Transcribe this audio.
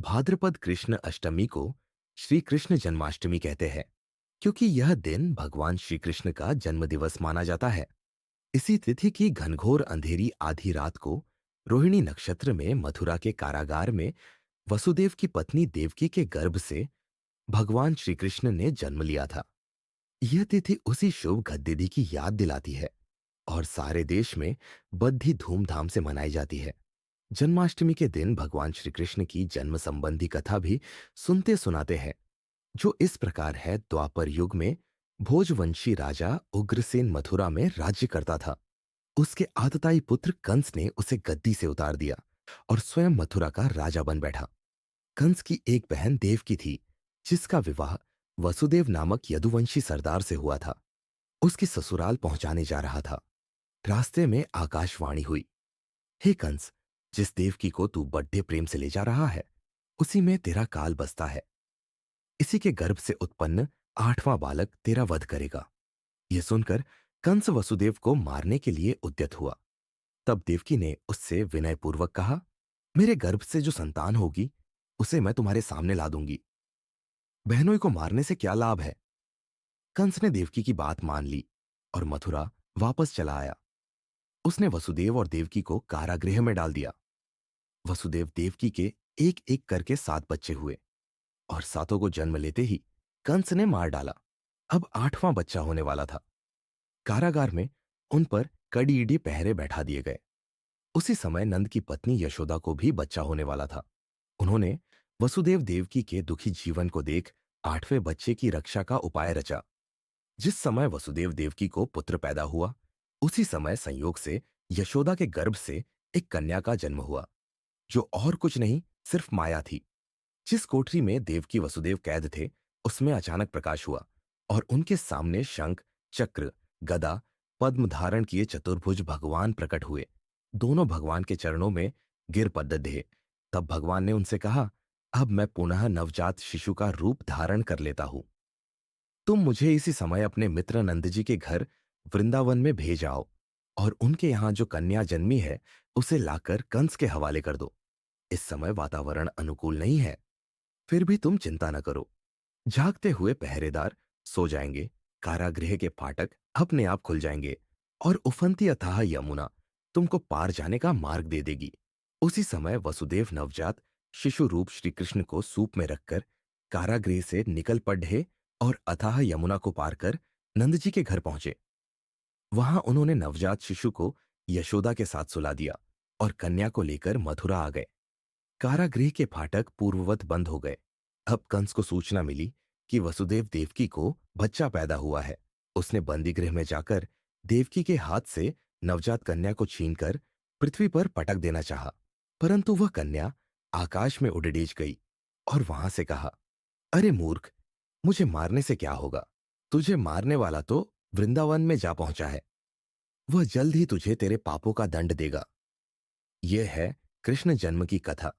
भाद्रपद कृष्ण अष्टमी को श्री कृष्ण जन्माष्टमी कहते हैं क्योंकि यह दिन भगवान श्री कृष्ण का जन्म दिवस माना जाता है। इसी तिथि की घनघोर अंधेरी आधी रात को रोहिणी नक्षत्र में मथुरा के कारागार में वसुदेव की पत्नी देवकी के गर्भ से भगवान श्री कृष्ण ने जन्म लिया था। यह तिथि उसी शुभ गद्देदी की याद दिलाती है और सारे देश में बद्धी धूमधाम से मनाई जाती है। जन्माष्टमी के दिन भगवान श्री कृष्ण की जन्म संबंधी कथा भी सुनते सुनाते हैं, जो इस प्रकार है। द्वापर युग में भोजवंशी राजा उग्रसेन मथुरा में राज्य करता था। उसके आतताई पुत्र कंस ने उसे गद्दी से उतार दिया और स्वयं मथुरा का राजा बन बैठा। कंस की एक बहन देवकी थी, जिसका विवाह वसुदेव नामक यदुवंशी सरदार से हुआ था। उसकी ससुराल पहुंचाने जा रहा था। रास्ते में आकाशवाणी हुई, हे कंस, जिस देवकी को तू बड्डे प्रेम से ले जा रहा है, उसी में तेरा काल बसता है। इसी के गर्भ से उत्पन्न 8वां बालक तेरा वध करेगा। यह सुनकर कंस वसुदेव को मारने के लिए उद्यत हुआ। तब देवकी ने उससे विनयपूर्वक कहा, मेरे गर्भ से जो संतान होगी उसे मैं तुम्हारे सामने ला दूंगी। बहनों को मारने से क्या लाभ है? कंस ने देवकी की बात मान ली और मथुरा वापस चला आया। उसने वसुदेव और देवकी को कारागृह में डाल दिया। वसुदेव देवकी के एक एक करके 7 बच्चे हुए और सातों को जन्म लेते ही कंस ने मार डाला। अब 8वां बच्चा होने वाला था। कारागार में उन पर कड़ी इडी पहरे बैठा दिए गए। उसी समय नंद की पत्नी यशोदा को भी बच्चा होने वाला था। उन्होंने वसुदेव देवकी के दुखी जीवन को देख 8वें बच्चे की रक्षा का उपाय रचा। जिस समय वसुदेव देवकी को पुत्र पैदा हुआ, उसी समय संयोग से यशोदा के गर्भ से एक कन्या का जन्म हुआ, जो और कुछ नहीं सिर्फ माया थी। जिस कोठरी में देवकी वसुदेव कैद थे, उसमें अचानक प्रकाश हुआ और उनके सामने शंख, चक्र, गदा, पद्म धारण किए चतुर्भुज भगवान प्रकट हुए। दोनों भगवान के चरणों में गिर पड़े। तब भगवान ने उनसे कहा, अब मैं पुनः नवजात शिशु का रूप धारण कर लेता हूं। तुम मुझे इसी समय अपने मित्र नंद जी के घर वृंदावन में भेज आओ और उनके यहां जो कन्या जन्मी है उसे लाकर कंस के हवाले कर दो। इस समय वातावरण अनुकूल नहीं है, फिर भी तुम चिंता न करो। जागते हुए पहरेदार सो जाएंगे, कारागृह के फाटक अपने आप खुल जाएंगे और उफनती अथाह यमुना तुमको पार जाने का मार्ग दे देगी। उसी समय वसुदेव नवजात शिशु रूप श्री कृष्ण को सूप में रखकर कारागृह से निकल पड़े और अथाह यमुना को पार कर नंद जी के घर पहुंचे। वहां उन्होंने नवजात शिशु को यशोदा के साथ सुला दिया और कन्या को लेकर मथुरा आ गए। कारागृह के फाटक पूर्ववत बंद हो गए। अब कंस को सूचना मिली कि वसुदेव देवकी को बच्चा पैदा हुआ है। उसने बंदीगृह में जाकर देवकी के हाथ से नवजात कन्या को छीनकर पृथ्वी पर पटक देना चाहा, परंतु वह कन्या आकाश में उड़ेज गई और वहां से कहा, अरे मूर्ख, मुझे मारने से क्या होगा? तुझे मारने वाला तो वृंदावन में जा पहुंचा है। वह जल्द ही तुझे तेरे पापों का दंड देगा। यह है कृष्ण जन्म की कथा।